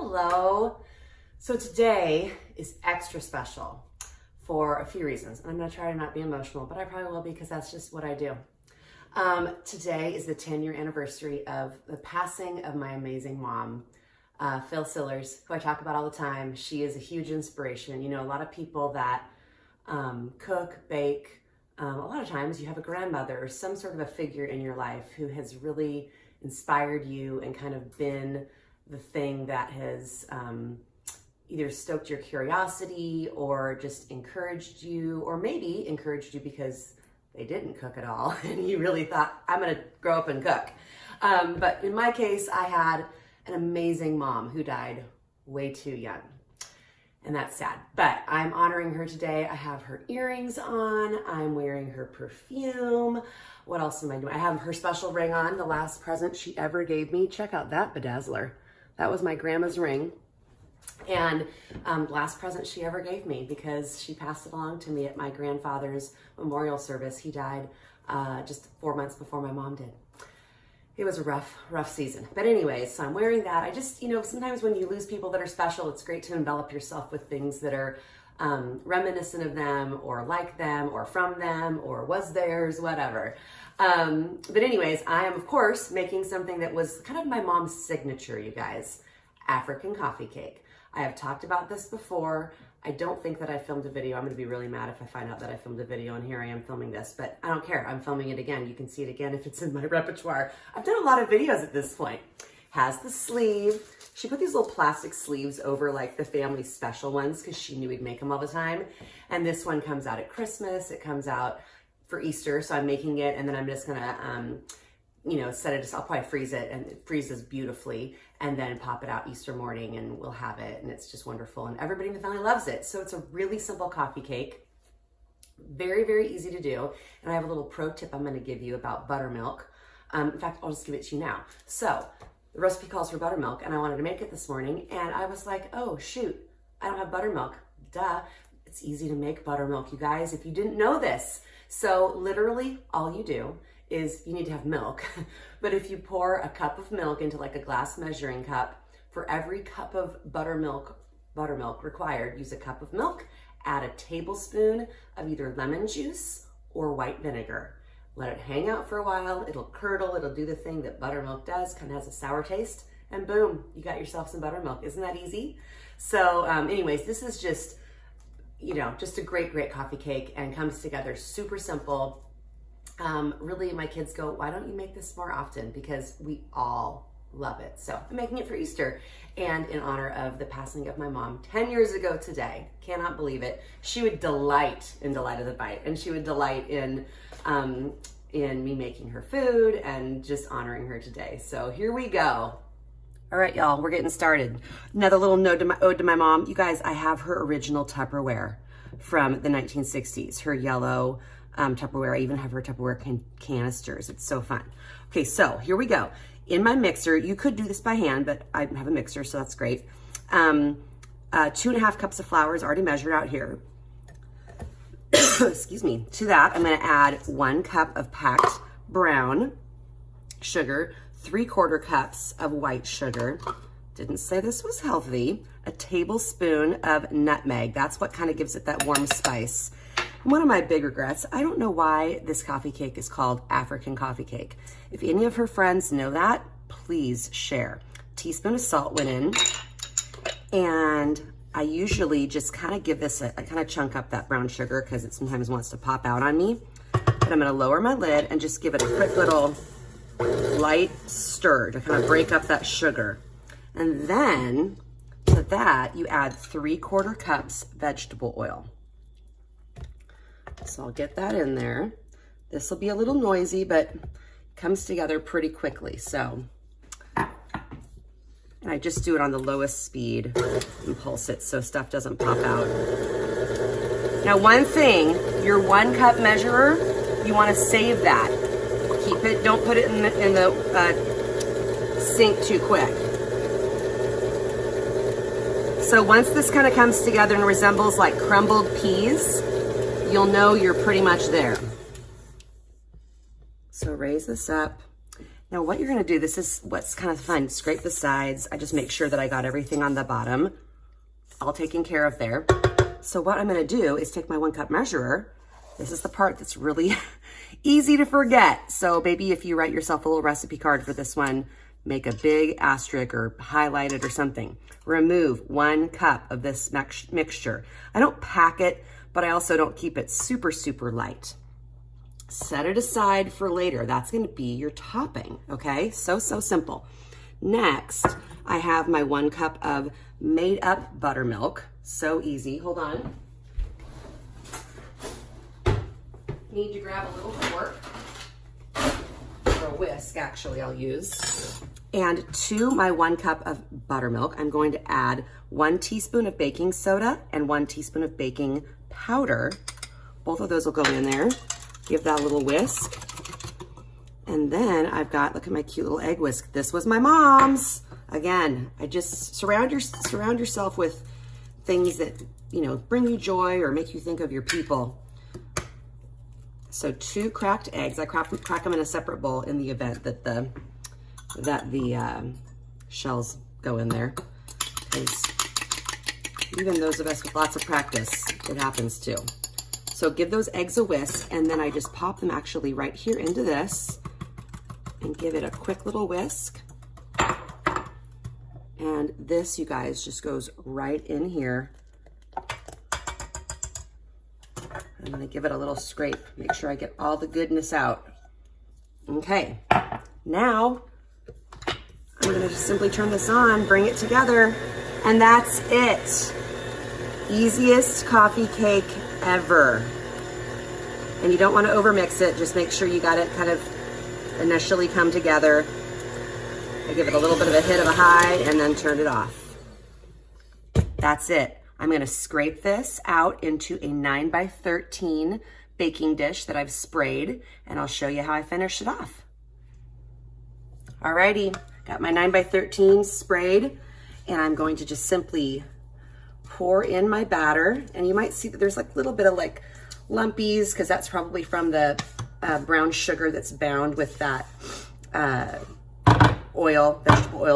Hello. So today is extra special for a few reasons. I'm going to try to not be emotional, but I probably will because that's just what I do. Today is the 10-year anniversary of the passing of my amazing mom, Phyl Sillers, who I talk about all the time. She is a huge inspiration. You know, a lot of people that cook, bake, a lot of times you have a grandmother or some sort of a figure in your life who has really inspired you and kind of been the thing that has either stoked your curiosity or just encouraged you, or maybe encouraged you because they didn't cook at all and you really thought, I'm gonna grow up and cook. But in my case, I had an amazing mom who died way too young. And that's sad, but I'm honoring her today. I have her earrings on. I'm wearing her perfume. What else am I doing? I have her special ring on, the last present she ever gave me. Check out that bedazzler. That was my grandma's ring. And last present she ever gave me because she passed it along to me at my grandfather's memorial service. He died just 4 months before my mom did. It was a rough season. But anyways, so I'm wearing that. I just, you know, sometimes when you lose people that are special, it's great to envelop yourself with things that are reminiscent of them or like them or from them or was theirs, whatever. But anyways, I am, of course, making something that was kind of my mom's signature, you guys, African coffee cake. I have talked about this before. I don't think that I filmed a video. I'm gonna be really mad if I find out that I filmed a video and here I am filming this, but I don't care. I'm filming it again. You can see it again if it's in my repertoire. I've done a lot of videos at this point. Has the sleeve. She put these little plastic sleeves over like the family special ones because she knew we'd make them all the time. And this one comes out at Christmas. It comes out for Easter. So I'm making it and then I'm just gonna, you know, set it, I'll probably freeze it and it freezes beautifully and then pop it out Easter morning and we'll have it and it's just wonderful and everybody in the family loves it. So it's a really simple coffee cake, very, very easy to do. And I have a little pro tip I'm gonna give you about buttermilk. In fact, I'll just give it to you now. So the recipe calls for buttermilk and I wanted to make it this morning and I was like, oh shoot, I don't have buttermilk, duh. It's easy to make buttermilk, you guys, if you didn't know this. So literally all you do is you need to have milk. But if you pour a cup of milk into like a glass measuring cup, for every cup of buttermilk required, use a cup of milk, add a tablespoon of either lemon juice or white vinegar. Let it hang out for a while, it'll curdle, it'll do the thing that buttermilk does, kind of has a sour taste, and boom, you got yourself some buttermilk. Isn't that easy? So anyways, this is just, you know, just a great, great coffee cake and comes together super simple. Really, my kids go, why don't you make this more often? Because we all love it. So I'm making it for Easter and in honor of the passing of my mom 10 years ago today. Cannot believe it. She would delight in Delight of the Bite and she would delight in me making her food and just honoring her today. So here we go. All right, y'all, we're getting started. Another little ode to my mom. You guys, I have her original Tupperware from the 1960s, her yellow Tupperware. I even have her Tupperware canisters. It's so fun. Okay, so here we go. In my mixer, you could do this by hand, but I have a mixer, so that's great. 2.5 cups of flour is already measured out here. Excuse me. To that, I'm gonna add 1 cup of packed brown sugar, 3/4 cups of white sugar. Didn't say this was healthy. A tablespoon of nutmeg. That's what kind of gives it that warm spice. One of my big regrets, I don't know why this coffee cake is called African coffee cake. If any of her friends know that, please share. Teaspoon of salt went in, and I usually just kind of give this I kind of chunk up that brown sugar because it sometimes wants to pop out on me. But I'm gonna lower my lid and just give it a quick little light stir to kind of break up that sugar. And then to that, you add 3/4 cups vegetable oil. So I'll get that in there. This will be a little noisy, but comes together pretty quickly. So, and I just do it on the lowest speed and pulse it so stuff doesn't pop out. Now, one thing, your 1 cup measurer, you want to save that. Keep it, don't put it in the sink too quick. So once this kind of comes together and resembles like crumbled peas, you'll know you're pretty much there. So raise this up Now what you're gonna do, this is what's kind of fun, scrape the sides. I just make sure that I got everything on the bottom all taken care of there. So what I'm gonna do is take my 1 cup measurer. This is the part that's really easy to forget. So maybe if you write yourself a little recipe card for this one, make a big asterisk or highlight it or something. Remove 1 cup of this mixture. I don't pack it, but I also don't keep it super, super light. Set it aside for later. That's gonna be your topping, okay? So simple. Next, I have my 1 cup of made up buttermilk. So easy, hold on. Need to grab a little fork, or a whisk actually I'll use. And to my 1 cup of buttermilk, I'm going to add 1 teaspoon of baking soda and 1 teaspoon of baking powder. Both of those will go in there. Give that a little whisk. And then I've got, look at my cute little egg whisk. This was my mom's. Again, I just surround yourself with things that, you know, bring you joy or make you think of your people. So 2 cracked eggs. I crack them in a separate bowl in the event that the shells go in there. Because even those of us with lots of practice, it happens too. So give those eggs a whisk, and then I just pop them actually right here into this and give it a quick little whisk. And this, you guys, just goes right in here. I'm gonna give it a little scrape, make sure I get all the goodness out. Okay, now I'm gonna just simply turn this on, bring it together, and that's it. Easiest coffee cake ever. And you don't want to overmix it, just make sure you got it kind of initially come together. I give it a little bit of a hit of a high and then turn it off. That's it. I'm gonna scrape this out into a 9x13 baking dish that I've sprayed, and I'll show you how I finish it off. Alrighty, got my 9x13 sprayed, and I'm going to just simply pour in my batter. And you might see that there's like a little bit of like lumpies, because that's probably from the brown sugar that's bound with that vegetable oil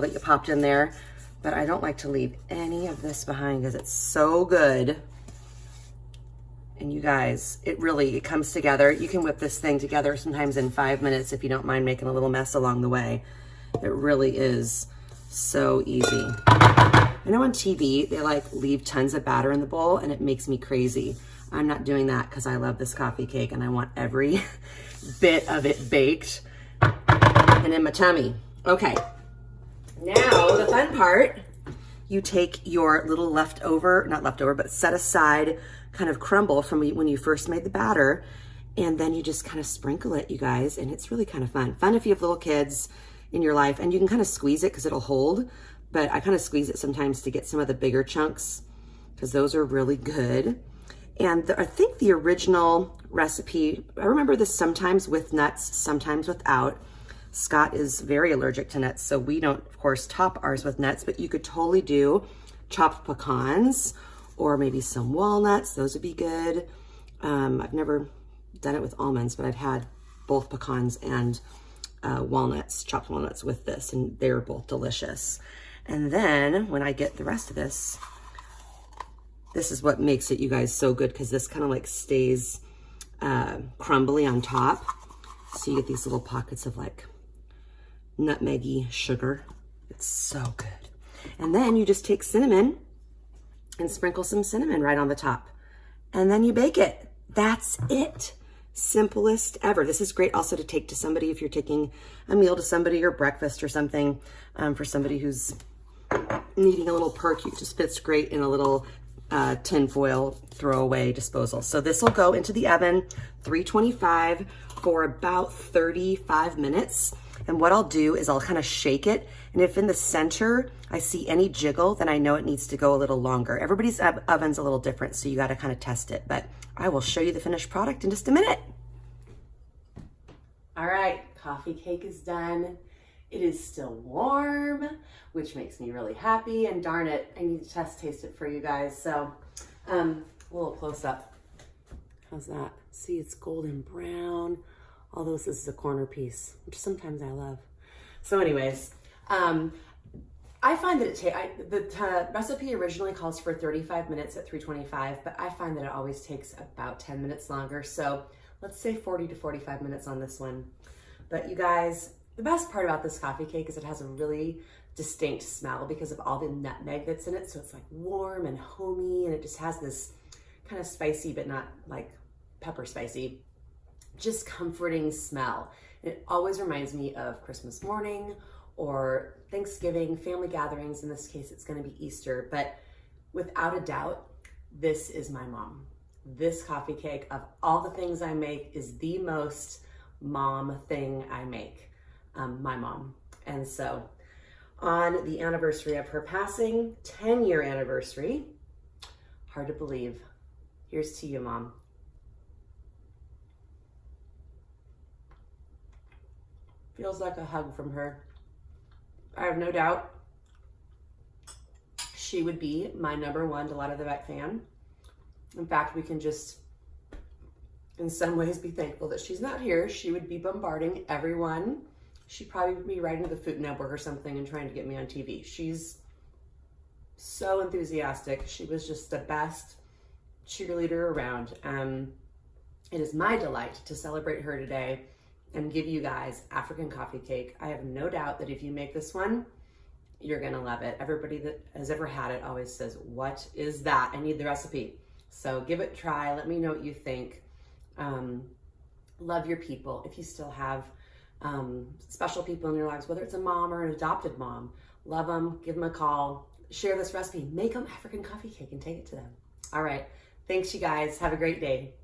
that you popped in there. But I don't like to leave any of this behind because it's so good. And you guys, it comes together. You can whip this thing together sometimes in 5 minutes if you don't mind making a little mess along the way. It really is so easy. I know on TV, they like leave tons of batter in the bowl and it makes me crazy. I'm not doing that because I love this coffee cake and I want every bit of it baked and in my tummy. Okay. Now, the fun part, you take your little but set aside kind of crumble from when you first made the batter, and then you just kind of sprinkle it, you guys, and it's really kind of fun. Fun if you have little kids in your life, and you can kind of squeeze it because it'll hold, but I kind of squeeze it sometimes to get some of the bigger chunks because those are really good. And I think the original recipe, I remember this sometimes with nuts, sometimes without. Scott is very allergic to nuts, so we don't, of course, top ours with nuts, but you could totally do chopped pecans or maybe some walnuts. Those would be good. I've never done it with almonds, but I've had both pecans and walnuts, chopped walnuts with this, and they're both delicious. And then when I get the rest of this, this is what makes it, you guys, so good, because this kind of like stays crumbly on top. So you get these little pockets of like nutmeggy sugar. It's so good. And then you just take cinnamon and sprinkle some cinnamon right on the top. And then you bake it. That's it. Simplest ever. This is great also to take to somebody if you're taking a meal to somebody or breakfast or something, for somebody who's needing a little perk. It just fits great in a little tin foil throwaway disposal. So this will go into the oven, 325 for about 35 minutes. And what I'll do is I'll kind of shake it. And if in the center I see any jiggle, then I know it needs to go a little longer. Everybody's oven's a little different, so you got to kind of test it. But I will show you the finished product in just a minute. All right, coffee cake is done. It is still warm, which makes me really happy. And darn it, I need to taste it for you guys. So a little close up. How's that? See, it's golden brown. Although this is a corner piece, which sometimes I love. So anyways, I find that the recipe originally calls for 35 minutes at 325, but I find that it always takes about 10 minutes longer. So let's say 40 to 45 minutes on this one. But you guys, the best part about this coffee cake is it has a really distinct smell because of all the nutmeg that's in it. So it's like warm and homey, and it just has this kind of spicy, but not like pepper spicy, just comforting smell. And it always reminds me of Christmas morning or Thanksgiving, family gatherings. In this case, it's going to be Easter, but without a doubt, this is my mom. This coffee cake, of all the things I make, is the most mom thing I make, my mom. And so on the anniversary of her passing, 10-year anniversary, hard to believe, here's to you, Mom. Feels like a hug from her. I have no doubt she would be my #1 Delight of the Vet fan. In fact, we can just, in some ways, be thankful that she's not here. She would be bombarding everyone. She'd probably be writing to the Food Network or something and trying to get me on TV. She's so enthusiastic. She was just the best cheerleader around. It is my delight to celebrate her today and give you guys African coffee cake. I have no doubt that if you make this one, you're gonna love it. Everybody that has ever had it always says, what is that? I need the recipe. So give it a try. Let me know what you think. Love your people. If you still have special people in your lives, whether it's a mom or an adopted mom, love them, give them a call, share this recipe, make them African coffee cake and take it to them. All right. Thanks, you guys. Have a great day.